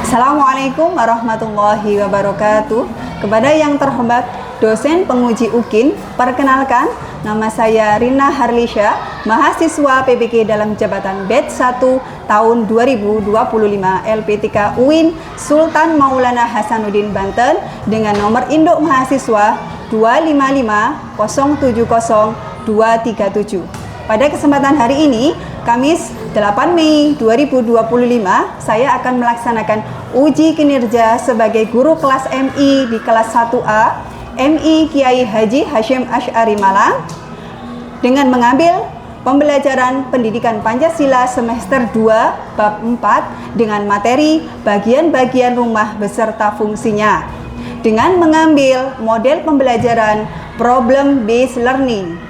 Assalamualaikum warahmatullahi wabarakatuh. Kepada yang terhormat dosen penguji UKIN, perkenalkan, nama saya Rina Harlisha, mahasiswa PPK dalam jabatan batch 1 tahun 2025 LP3 UIN Sultan Maulana Hasanuddin Banten dengan nomor induk mahasiswa 255070237. Pada kesempatan hari ini, Kamis 8 Mei 2025, saya akan melaksanakan uji kinerja sebagai guru kelas MI di kelas 1A MI Kiai Haji Hashim Asy'ari Malang dengan mengambil pembelajaran pendidikan Pancasila semester 2 bab 4 dengan materi bagian-bagian rumah beserta fungsinya dengan mengambil model pembelajaran problem based learning.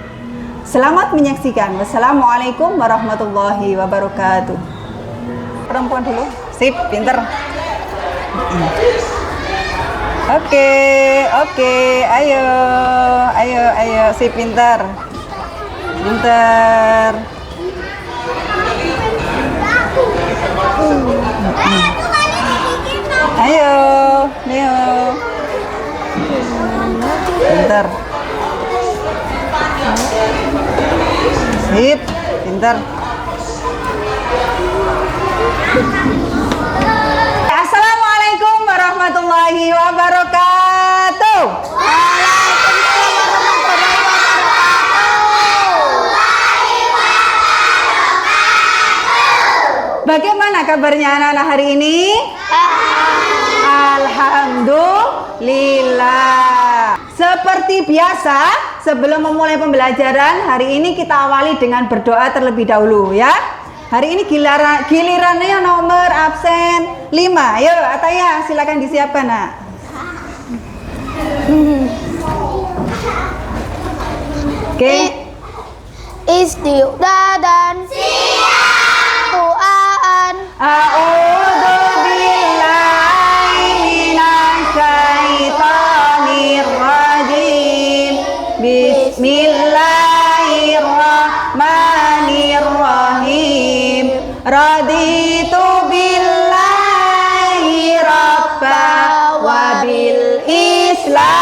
Selamat menyaksikan. Wassalamualaikum warahmatullahi wabarakatuh. Perempuan dulu. Sip, pinter. Oke, ayo, sip, pinter. Pinter. Ayo. Pinter. Sip, pintar. Assalamualaikum warahmatullahi wabarakatuh. Waalaikumsalam warahmatullahi wabarakatuh. Bagaimana kabarnya anak-anak hari ini? Alhamdulillah. Seperti biasa, sebelum memulai pembelajaran, hari ini kita awali dengan berdoa terlebih dahulu ya. Hari ini gilirannya nomor absen 5. Ayo Ataya, silakan disiapkan nak. Oke. Istiqdadan siap Tuaan A'udzubillahi minasyaitonir rajim. Bismillahirrahmanirrahim. Raditu billahi rabba wa bil islami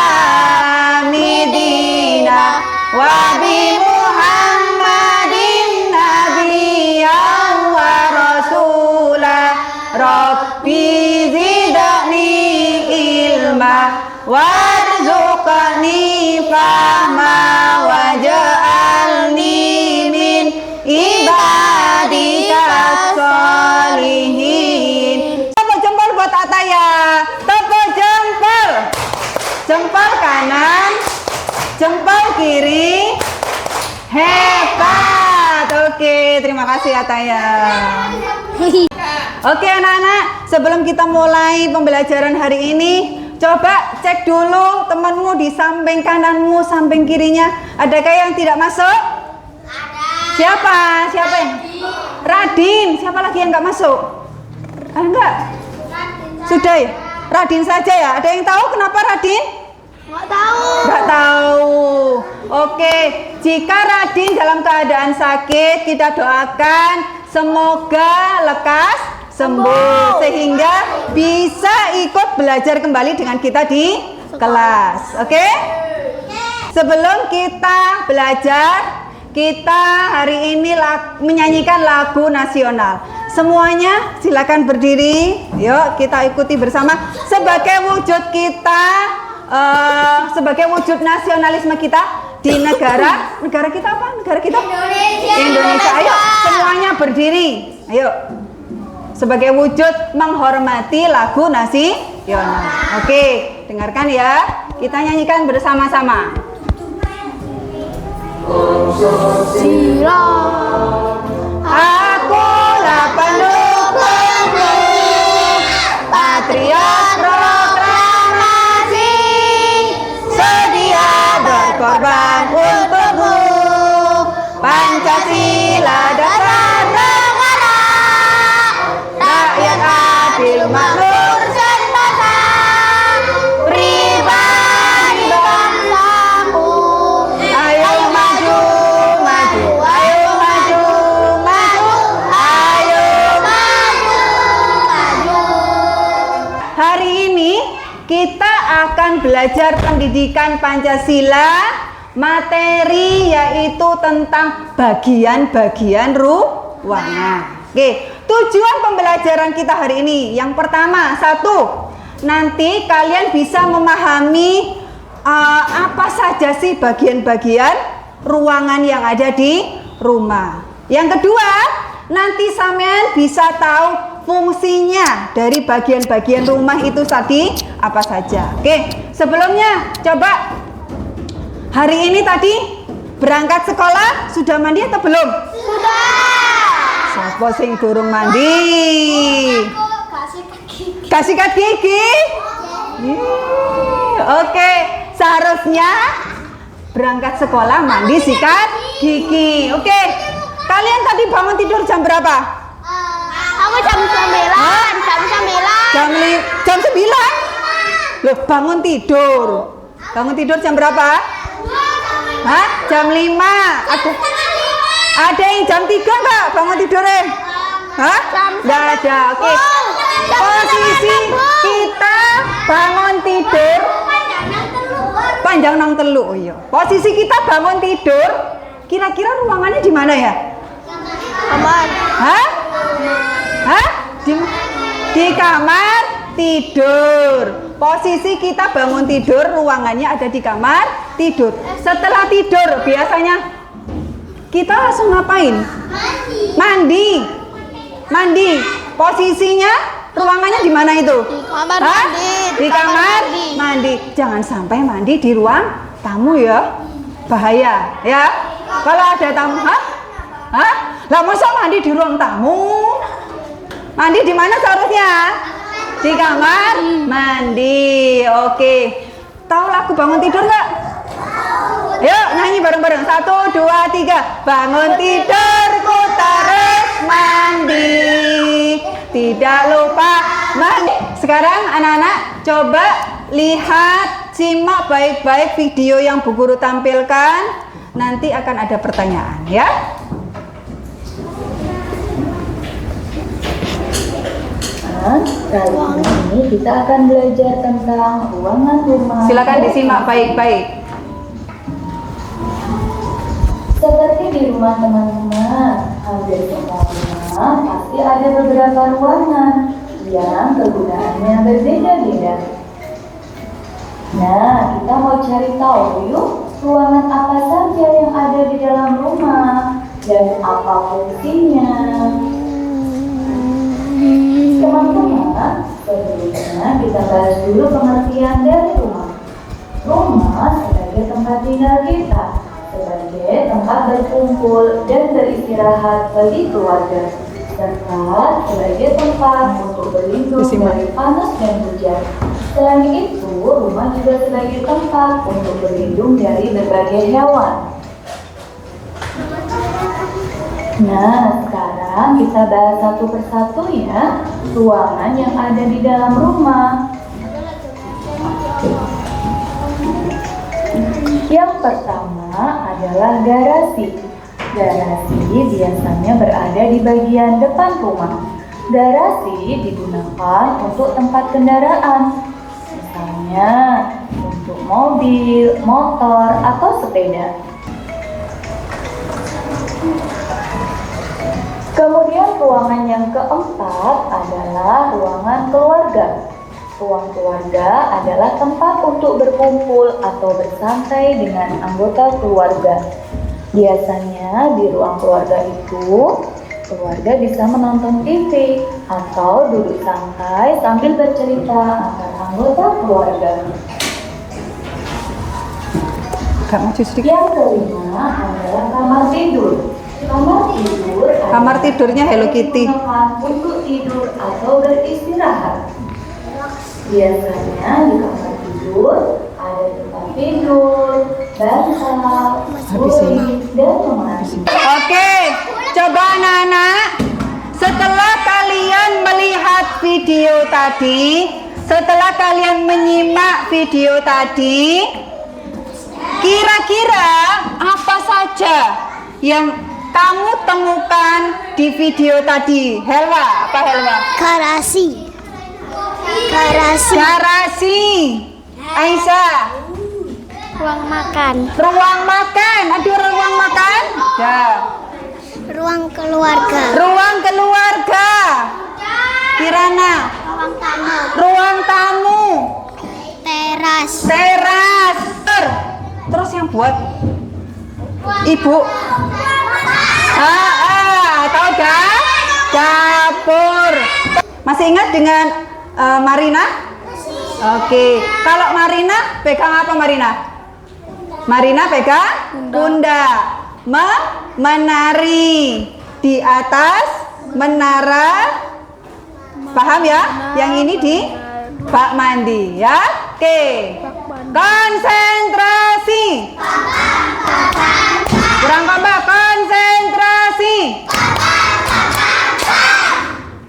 dina wa bi Muhammadin nabiyyan wa rasula. Rabbi zidni ilma warzuqni fahma waj'alni min ibadikas sholihin. Tepuk jempol buat Ataya. Tepuk jempol. Jempol kanan, jempol kiri. Hebat. Oke, terima kasih Ataya. Oke anak-anak, sebelum kita mulai pembelajaran hari ini, coba cek dulu temanmu di samping kananmu, samping kirinya. Adakah yang tidak masuk? Ada. Siapa? Siapa yang? Radin. Siapa lagi yang nggak masuk? Ada enggak? Sudah ya? Radin saja ya? Ada yang tahu kenapa Radin? Nggak tahu. Nggak tahu. Oke, jika Radin dalam keadaan sakit, kita doakan semoga lekas sembuh sehingga bisa ikut belajar kembali dengan kita di kelas. Oke? Sebelum kita belajar, kita hari ini menyanyikan lagu nasional. Semuanya silakan berdiri. Yuk kita ikuti bersama sebagai wujud kita, sebagai wujud nasionalisme kita di negara kita apa? Negara kita? Indonesia. Ayo semuanya berdiri. Ayo. Sebagai wujud menghormati lagu nasional. Oke, dengarkan ya. Kita nyanyikan bersama-sama. Akulah pendukungmu, patriot proklamasi, sedia berkorban untukmu. Pancasila dasar negara, rakyat adil makmur sentosa, pribadi bangsaku. Ayo maju, maju, ayo maju, maju. hari ini kita akan belajar pendidikan Pancasila, materi yaitu tentang bagian-bagian ruangan. Oke, tujuan pembelajaran kita hari ini yang pertama, satu, nanti kalian bisa memahami apa saja sih bagian-bagian ruangan yang ada di rumah. Yang kedua, nanti sampean bisa tahu fungsinya dari bagian-bagian rumah itu tadi apa saja. Oke, sebelumnya coba hari ini tadi berangkat sekolah sudah mandi atau belum? Sudah. Siapa sing durung mandi? Kasih sikat gigi. Oke, seharusnya berangkat sekolah mandi sikat gigi. Oke, kalian tadi bangun tidur jam berapa? Aku jam 9. Jam 9? Loh, bangun tidur. Bangun tidur jam berapa? Hah? Jam 5. Ada yang jam 3 enggak bangun tidurnya? Hah? Enggak ada. Oke. Posisi kita bangun tidur panjang nang telu. Oh iya. Posisi kita bangun tidur, kira-kira ruangannya di mana ya? Kamar. Hah? Hah? Di kamar tidur. Posisi kita bangun tidur, ruangannya ada di kamar tidur. Setelah tidur, biasanya kita langsung ngapain? Mandi. Posisinya, ruangannya di mana itu? Di kamar Hah? mandi. Di kamar mandi. Jangan sampai mandi di ruang tamu ya. Bahaya ya. Kalau ada tamu, hah? Lah masa mandi di ruang tamu? Mandi di mana seharusnya? Di kamar mandi. Oke. Tahu lagu bangun tidur nggak? Yuk nyanyi bareng-bareng. 1, 2, 3. Bangun tidur ku terus mandi, tidak lupa mandi. Sekarang anak-anak coba lihat, simak baik-baik video yang Bu Guru tampilkan. Nanti akan ada pertanyaan ya. Kali ini kita akan belajar tentang ruangan rumah. Silakan disimak baik-baik. Seperti di rumah teman-teman, hampir semua rumah pasti ada beberapa ruangan yang kegunaannya berbeda-beda. Nah, kita mau cari tahu yuk, ruangan apa saja yang ada di dalam rumah dan apa fungsinya. Teman-teman, sebelumnya kita bahas dulu pengertian dari rumah. Rumah sebagai tempat tinggal kita, sebagai tempat berkumpul dan beristirahat bagi keluarga, serta sebagai tempat untuk berlindung dari panas dan hujan. Selain itu, rumah juga sebagai tempat untuk berlindung dari berbagai hewan. Nah, sekarang kita bahas satu persatu ya, ruangan yang ada di dalam rumah. Yang pertama adalah garasi. Garasi biasanya berada di bagian depan rumah. Garasi digunakan untuk tempat kendaraan, misalnya untuk mobil, motor, atau sepeda. Kemudian ruangan yang keempat adalah ruangan keluarga. Ruang keluarga adalah tempat untuk berkumpul atau bersantai dengan anggota keluarga. Biasanya di ruang keluarga itu, keluarga bisa menonton TV atau duduk santai sambil bercerita antar anggota keluarga. Yang kelima adalah kamar tidur. Kamar tidurnya Hello Kitty. Untuk tidur atau beristirahat. Biasanya di kamar tidur ada tempat tidur, bantal, kursi, dan lemari. Oke, coba anak-anak, setelah kalian melihat video tadi, setelah kalian menyimak video tadi, kira-kira apa saja yang kamu temukan di video tadi? Helwa, apa Helwa? Garasi. Garasi. Garasi. Aisyah. Ruang makan. Ruang makan. Aduh, ruang makan. Ya. Ruang keluarga. Ruang keluarga. Kirana. Ruang tamu. Ruang tamu. Teras. Teras. Terus yang buat ibu. Tahu gak? Dapur. Masih ingat dengan Marina? Oke. Kalau Marina pegang apa Marina? Marina pegang pundak. Menari di atas menara. Paham ya? Yang ini di bak mandi ya. Oke. Konsentrasi. Kurang kompak. Konsentrasi.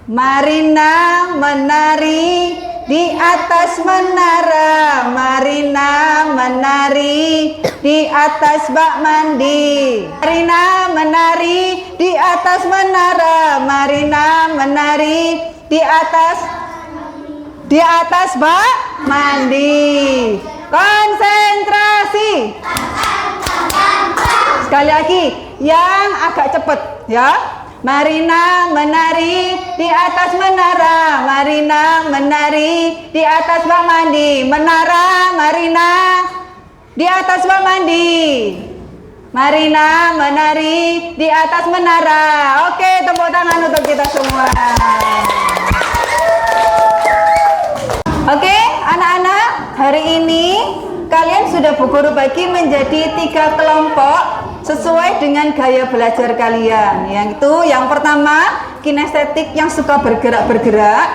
Marina menari di atas menara. Marina menari di atas bak mandi. Marina menari di atas menara. Marina menari di atas bak mandi. Konsentrasi. Sekali lagi, yang agak cepat ya. Marina menari di atas menara. Marina menari di atas bak mandi. Menara Marina di atas bak mandi. Marina menari di atas menara. Oke, tepuk tangan untuk kita semua. Oke, anak-anak, hari ini kalian sudah Bu Guru bagi menjadi 3 kelompok sesuai dengan gaya belajar kalian. Yaitu yang pertama kinestetik yang suka bergerak-bergerak,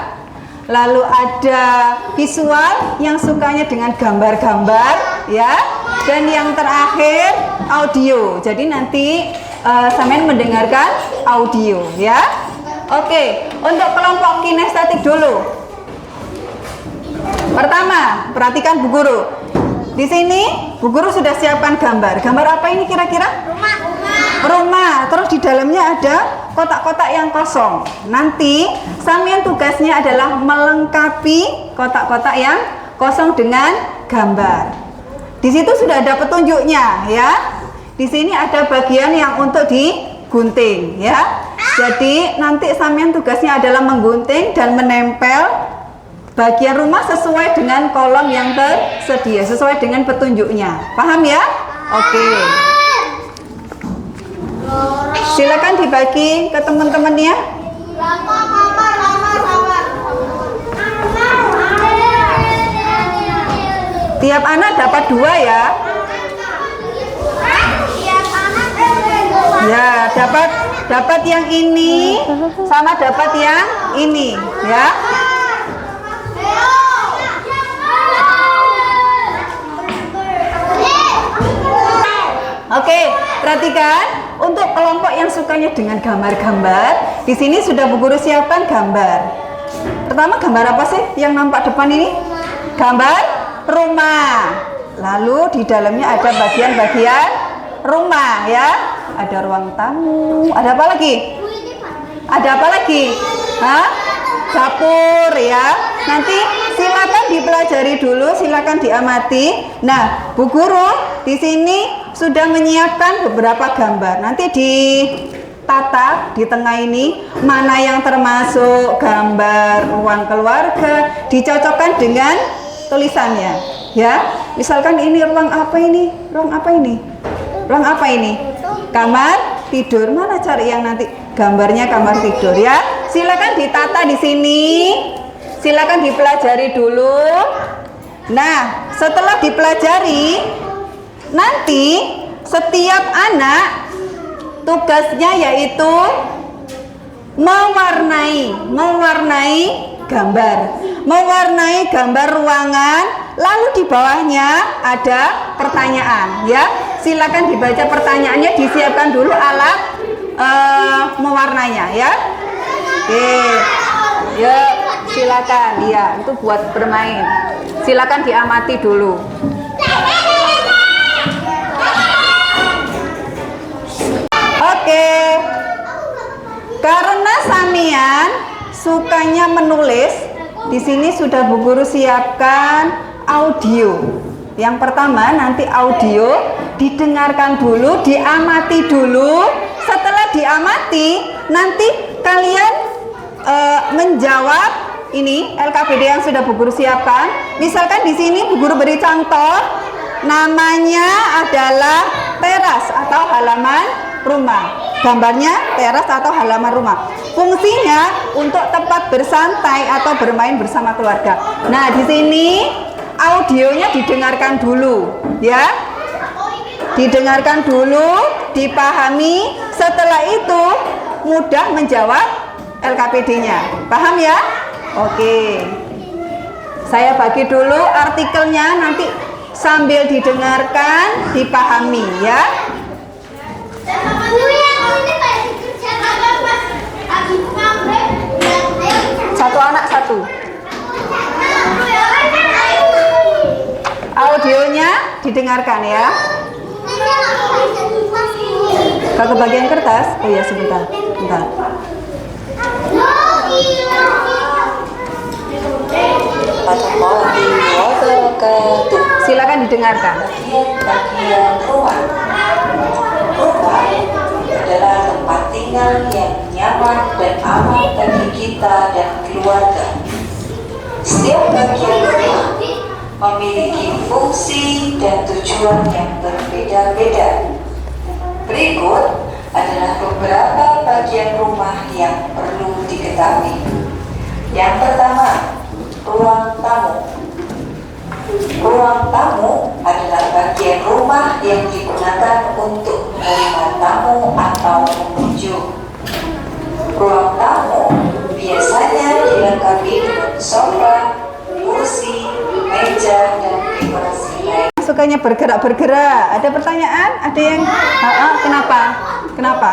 lalu ada visual yang sukanya dengan gambar-gambar ya, dan yang terakhir audio. Jadi nanti sampean mendengarkan audio ya. Oke, untuk kelompok kinestetik dulu. Pertama, perhatikan Bu Guru. Di sini Bu Guru sudah siapkan gambar. Gambar apa ini kira-kira? Rumah. Terus di dalamnya ada kotak-kotak yang kosong. Nanti sampean tugasnya adalah melengkapi kotak-kotak yang kosong dengan gambar. Di situ sudah ada petunjuknya ya. Di sini ada bagian yang untuk digunting ya. Jadi nanti sampean tugasnya adalah menggunting dan menempel bagian rumah sesuai dengan kolom yang tersedia, sesuai dengan petunjuknya. Paham ya? Oke. Silakan dibagi ke teman-temannya. Tiap anak dapat 2 ya. Ya, dapat yang ini sama dapat yang ini ya. Oke, perhatikan untuk kelompok yang sukanya dengan gambar-gambar, di sini sudah Bu Guru siapkan gambar. Pertama gambar apa sih yang nampak depan ini? Gambar rumah. Lalu di dalamnya ada bagian-bagian rumah ya. Ada ruang tamu. Ada apa lagi? Ada apa lagi? Hah? Dapur ya. Nanti silakan dipelajari dulu, silakan diamati. Nah, Bu Guru di sini sudah menyiapkan beberapa gambar. Nanti ditata di tengah ini mana yang termasuk gambar ruang keluarga, dicocokkan dengan tulisannya ya. Misalkan ini ruang apa ini? Ruang apa ini? Ruang apa ini? Kamar tidur. Mana cari yang nanti gambarnya kamar tidur ya? Silakan ditata di sini. Silakan dipelajari dulu. Nah, setelah dipelajari, nanti setiap anak tugasnya yaitu mewarnai gambar ruangan, lalu di bawahnya ada pertanyaan ya. Silakan dibaca pertanyaannya, disiapkan dulu alat mewarnainya ya. Oke. Yuk, silakan ya, itu buat bermain. Silakan diamati dulu. Oke. Karena Samian sukanya menulis, Di sini sudah Bu Guru siapkan audio. Yang pertama nanti audio didengarkan dulu, diamati dulu. Setelah diamati, nanti kalian menjawab ini LKPD yang sudah Bu Guru siapkan. Misalkan di sini Bu Guru beri contoh, namanya adalah teras atau halaman rumah. Gambarnya teras atau halaman rumah. Fungsinya untuk tempat bersantai atau bermain bersama keluarga. Nah, di sini audionya didengarkan dulu, ya. Didengarkan dulu, dipahami. Setelah itu mudah menjawab LKPD-nya. Paham ya? Oke. Saya bagi dulu artikelnya, nanti sambil didengarkan, dipahami ya. Satu anak satu. Audionya didengarkan ya. Kalau bagian kertas, oh ya sebentar, bentar. Silakan didengarkan. Bagian rumah. Rumah adalah tempat tinggal yang nyaman dan aman bagi kita dan keluarga. Setiap bagian rumah memiliki fungsi dan tujuan yang berbeda-beda. Berikut adalah beberapa bagian rumah yang perlu diketahui. Yang pertama, ruang tamu. Ruang tamu adalah bagian rumah yang digunakan untuk menerima tamu atau pengunjung. Ruang tamu biasanya dilengkapi dengan sofa, kursi, meja, dan dekorasi lain. Sukanya bergerak-bergerak. Ada pertanyaan? Ada yang kenapa? Kenapa?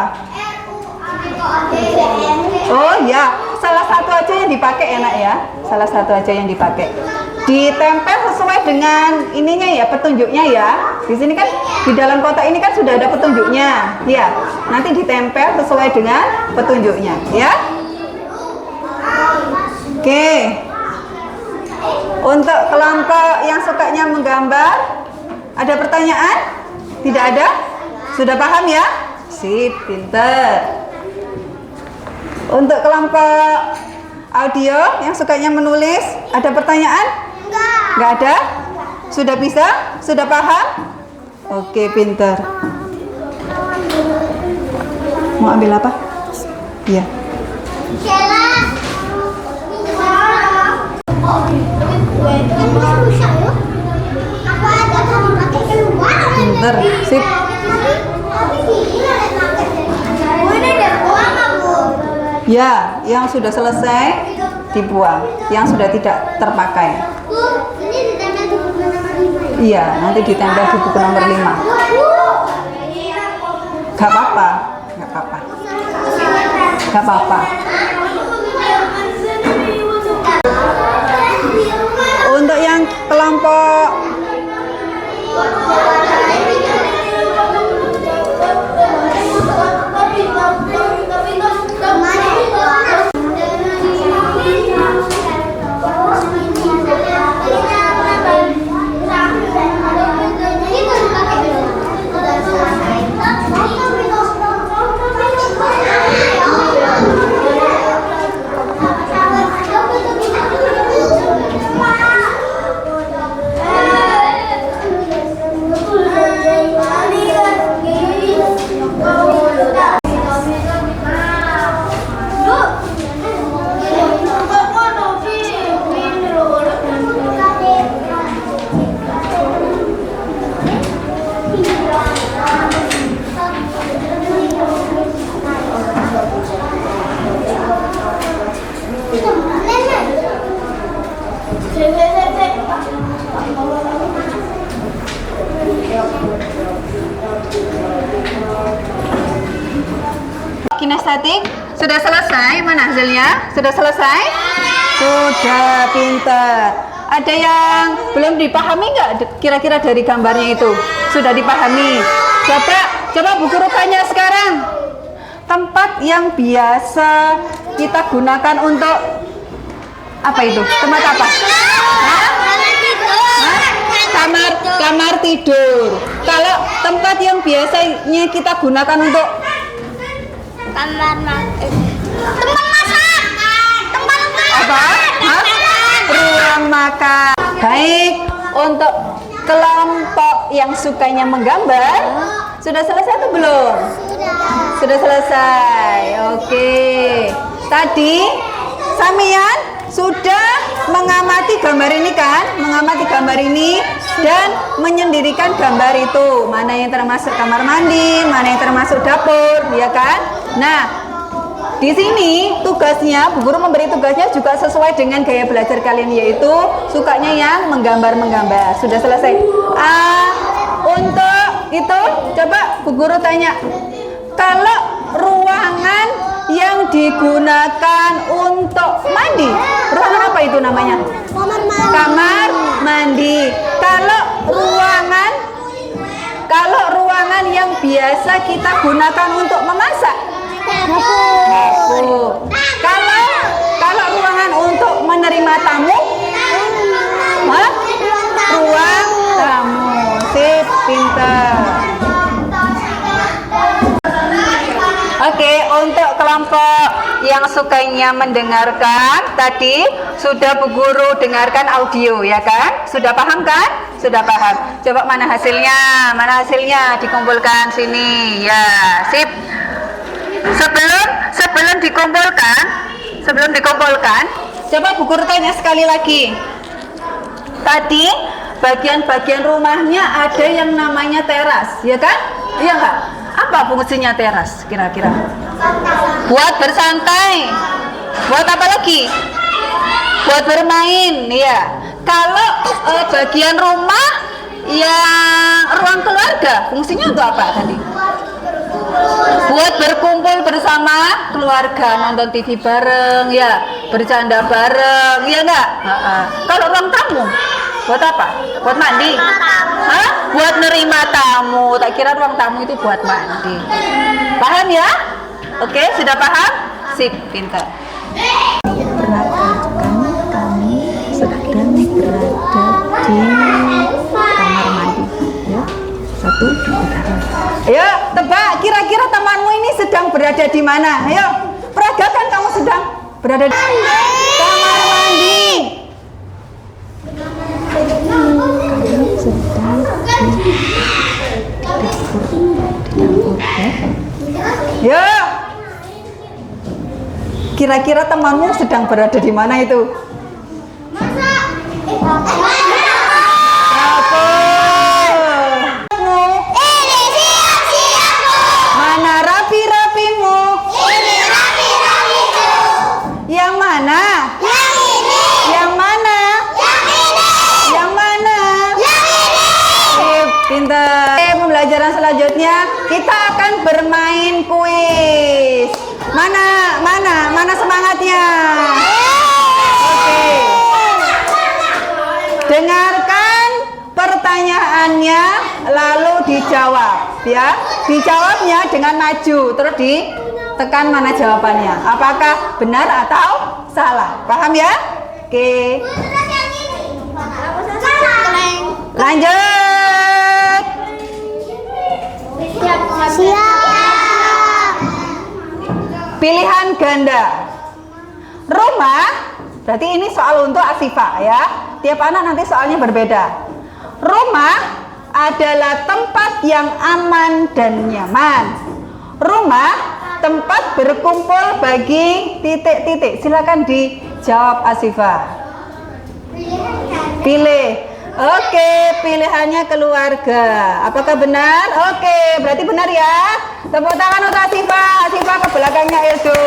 Oh ya, salah satu aja yang dipakai enak ya. Salah satu aja yang dipakai. Ditempel sesuai dengan ininya ya, petunjuknya ya. Di sini kan di dalam kotak ini kan sudah ada petunjuknya. Ya, nanti ditempel sesuai dengan petunjuknya ya. Oke. Untuk kelompok yang sukanya menggambar, ada pertanyaan? Tidak ada? Sudah paham ya? Sip, pinter. Untuk kelompok audio yang sukanya menulis, ada pertanyaan? Enggak ada? Sudah bisa? Sudah paham? Oke, pinter. Mau ambil apa? Iya. Pinter, sip. Ya, yang sudah selesai dibuang, yang sudah tidak terpakai. Iya, nanti ditempel di buku nomor 5. Gak apa-apa, gak apa-apa. Gak apa-apa. Untuk yang kelompok kinestetik sudah selesai. Mana hasilnya? Sudah selesai? Sudah, pinter. Ada yang belum dipahami nggak kira-kira dari gambarnya itu? Sudah dipahami? Coba Bu Guru tanya sekarang. Tempat yang biasa kita gunakan untuk Apa itu? Tempat apa? Hah? Kamar tidur. Kalau tempat yang biasanya kita gunakan untuk Kamar makan. Tempat masak. Tempat apa? Hah? Ruang makan. Baik, untuk kelompok yang sukanya menggambar, sudah selesai atau belum? Sudah selesai. Oke. Tadi Samian sudah mengamati gambar ini kan? Mengamati gambar ini dan menyendirikan gambar itu. Mana yang termasuk kamar mandi, mana yang termasuk dapur, ya kan? Nah, di sini tugasnya, Bu Guru memberi tugasnya juga sesuai dengan gaya belajar kalian, yaitu sukanya yang menggambar-menggambar. Sudah selesai. Untuk itu coba Bu Guru tanya, kalau ruangan yang digunakan untuk mandi, ruangan apa itu namanya? Kamar mandi. Kalau ruangan yang biasa kita gunakan untuk memasak, dapur. Kalau ruangan untuk menerima tamu, hah? Ruang tamu. Sip, pintar. Oke, untuk kelompok yang sukanya mendengarkan, tadi sudah Bu Guru dengarkan audio, ya kan? Sudah paham kan? Sudah paham. Coba mana hasilnya? Mana hasilnya? Dikumpulkan sini. Ya, sip. Sebelum dikumpulkan, coba Bu Guru tanya sekali lagi. Tadi bagian-bagian rumahnya ada yang namanya teras, ya kan? Iya enggak? Apa fungsinya teras kira-kira? Buat bersantai. Buat apa lagi? Buat bermain, ya. Kalau bagian rumah yang ruang keluarga, fungsinya untuk apa tadi? Buat berkumpul bersama keluarga, nonton TV bareng, ya, bercanda bareng, ya enggak? Kalau ruang tamu, buat apa? Buat mandi? Hah? Buat nerima tamu. Tak kira ruang tamu itu buat mandi. Paham ya? Oke, sudah paham? Sip, pintar. Perhatikan, kami sedang berada di kamar mandi, ya. 1, 2, 3. Ayo, tebak, kira-kira temanmu ini sedang berada di mana? Ayo, peragakan kamu sedang berada di kamar mandi. Kami sedang di dapur, ya. Kira-kira temanmu sedang berada di mana itu? Mana rapi-rapimu? Yang mana? Yang mana? Yang mana? Pintar. Pembelajaran selanjutnya kita akan bermain kuis. Mana semangatnya? Oke. Dengarkan pertanyaannya lalu dijawab, ya. Dijawabnya dengan maju, terus ditekan mana jawabannya. Apakah benar atau salah? Paham ya? Oke. Lanjut. Siap. Pilihan ganda. Rumah, berarti ini soal untuk Asifa, ya. Tiap anak nanti soalnya berbeda. Rumah adalah tempat yang aman dan nyaman. Rumah tempat berkumpul bagi titik-titik. Silakan dijawab Asifa. Pilih. Oke, pilihannya keluarga. Apakah benar? Oke, berarti benar ya. Tepuk tangan untuk Asifa. Asifa ke belakangnya Edo.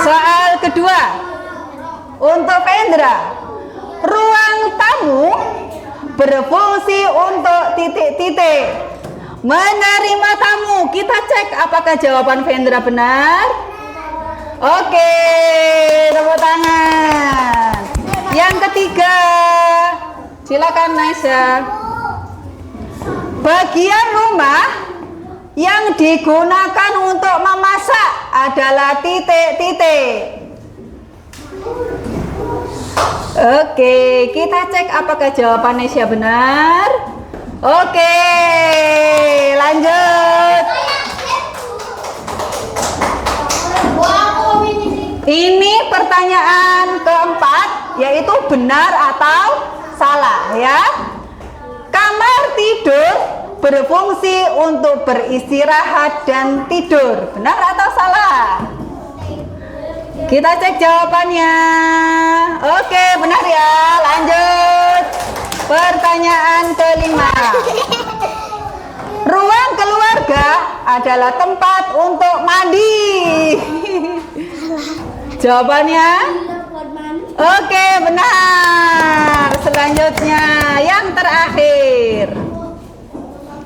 Soal kedua untuk Vendra. Ruang tamu berfungsi untuk titik-titik. Menerima tamu. Kita cek apakah jawaban Vendra benar. Oke, tepuk tangan. Yang ketiga, silakan Naisha. Bagian rumah yang digunakan untuk memasak adalah titik-titik. Oke, kita cek apakah jawabannya siap benar. Oke, lanjut. Ini pertanyaan keempat, yaitu benar atau salah ya. Kamar tidur berfungsi untuk beristirahat dan tidur. Benar atau salah? Kita cek jawabannya. Oke, benar ya. Lanjut. Pertanyaan kelima. Ruang keluarga adalah tempat untuk mandi. Jawabannya? Oke, benar. Selanjutnya yang terakhir.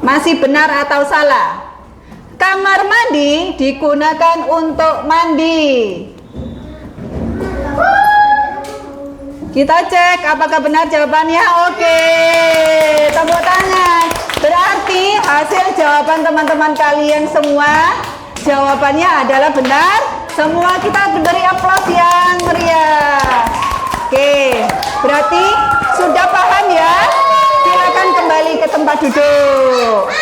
Masih benar atau salah? Kamar mandi digunakan untuk mandi. Kita cek apakah benar jawabannya. Oke, tepuk tangan. Berarti hasil jawaban teman-teman kalian semua, jawabannya adalah benar. Semua kita beri aplaus yang meriah. Oke, berarti sudah paham ya? Silakan kembali ke tempat duduk.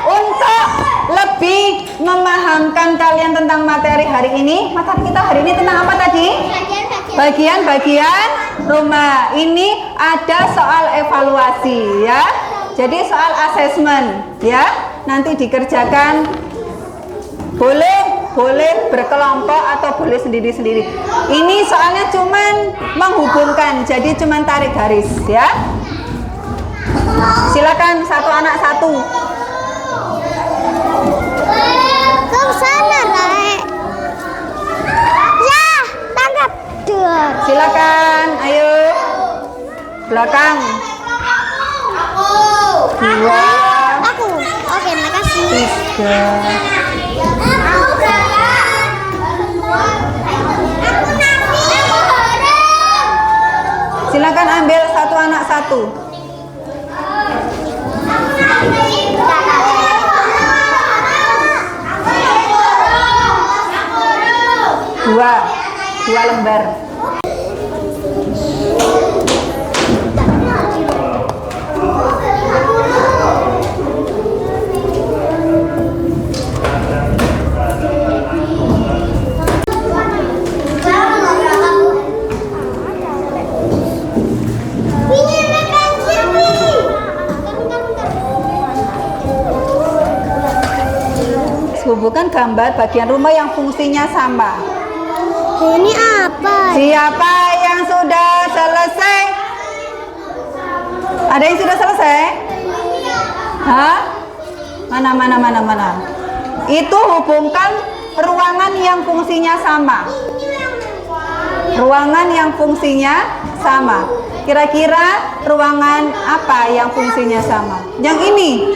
Untuk lebih memahamkan kalian tentang materi hari ini, materi kita hari ini tentang apa tadi? Bagian-bagian rumah. Ini ada soal evaluasi ya. Jadi soal asesmen ya. Nanti dikerjakan boleh berkelompok atau boleh sendiri-sendiri. Ini soalnya cuman menghubungkan, jadi cuman tarik garis ya. Silakan satu anak satu. Ke sana, Rek. Ya, tangkap. Silakan, ayo. Belakang. Dua. Aku. Oke, makasih. Tiga. Silakan ambil satu anak satu. Dua lembar. Hubungkan gambar bagian rumah yang fungsinya sama. Ini apa? Siapa yang sudah selesai? Ada yang sudah selesai? Hah? Mana? Itu hubungkan ruangan yang fungsinya sama. Ruangan yang fungsinya sama. Kira-kira ruangan apa yang fungsinya sama? Yang ini?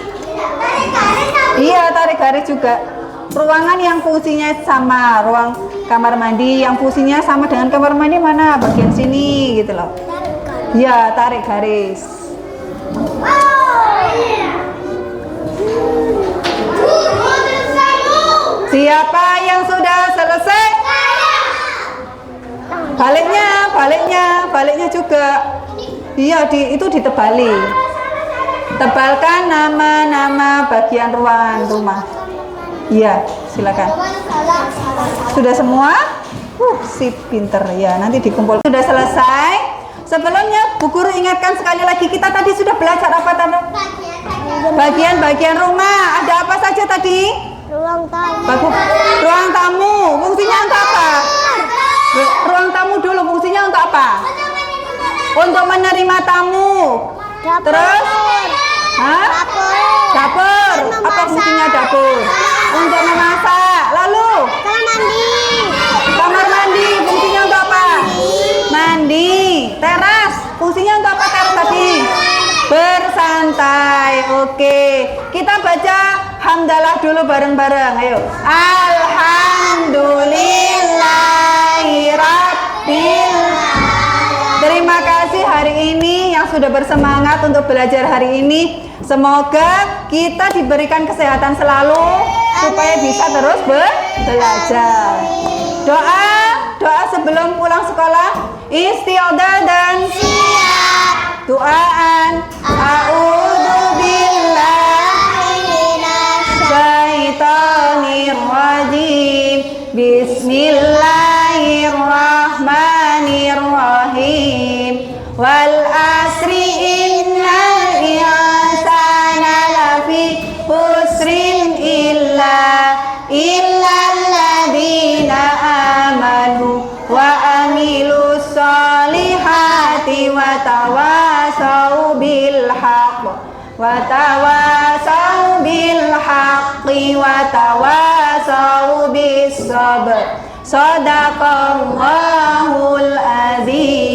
Iya, tarik garis juga. Ruangan yang fungsinya sama, ruang kamar mandi yang fungsinya sama dengan kamar mandi mana? Bagian sini gitu loh. Ya, tarik garis. Siapa yang sudah selesai? Baliknya juga. Iya, itu ditebali. Tebalkan nama-nama bagian ruangan rumah. Iya, silakan. Sudah semua? Sip, pinter ya. Nanti dikumpul. Sudah selesai. Sebelumnya, Bu Guru ingatkan sekali lagi, kita tadi sudah belajar apa tadi? Bagian-bagian rumah. Ada apa saja tadi? Ruang tamu. Ruang tamu. Fungsinya untuk apa? Ruang tamu dulu. Fungsinya untuk apa? Untuk menerima tamu. Dapur. Terus? Hah? Dapur. Apa fungsinya dapur? Untuk memasak. Lalu? Kamar mandi. Fungsinya untuk apa? Mandi. Teras. Fungsinya untuk apa teras tadi? Bersantai. Oke. Kita baca hamdalah dulu bareng-bareng. Ayo. Alhamdulillahirabbil. Terima kasih hari ini yang sudah bersemangat untuk belajar hari ini. Semoga kita diberikan kesehatan selalu supaya bisa terus belajar. Doa sebelum pulang sekolah. Istiadah dan siap. Doaan. A'udzu billahi minasy syaitonir rajim. Bismillahirrahmanirrahim. Wal asri innal insana lafi khusrin illa alladzina amanu wa amilus solihati wa tawasau bil haqq wa tawasau bil haqqi wa tawasau bis sabr. Shadaqallahul azim.